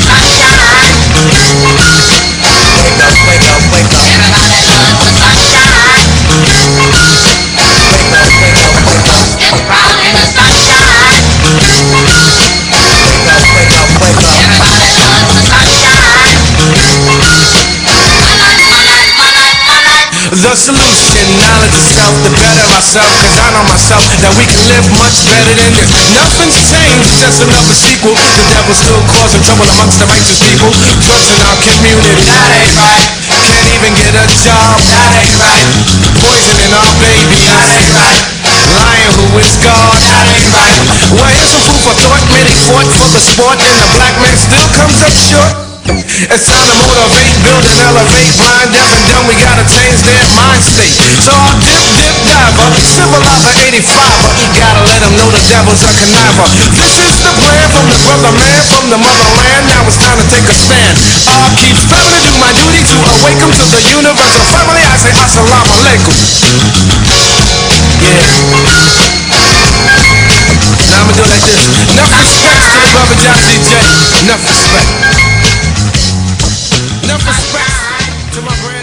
Sunshine. Wake up, wake up, wake up. Everybody loves the sunshine. Wake up, wake up, wake up. It's brown in the sunshine. Wake up, wake up, wake up. Everybody loves the sunshine. The solution, knowledge of self, to better ourselves. Cause I know myself that we can live much better than this. Nothing's changed, it's just another sequel. The devil's still causing trouble amongst the righteous people. Drugs in our community, that ain't right. Can't even get a job, that ain't right. Poisoning our babies, that ain't right. Lying who is God, that ain't right. Well, here's some food for thought. Many fought for the sport, and the black man still comes up short. It's time to motivate, build and elevate. Blind, deaf, and dumb, we gotta change their mind state. So I'll dip, diver, civilizer 85er. Gotta let them know the devil's a conniver. This is the plan from the brother man, from the motherland. Now it's time to take a stand. I'll keep striving to do my duty to awaken to the universal family. I say assalamu alaikum. Yeah. Now I'ma do it like this. Enough respect to the brother John DJ. Enough respect.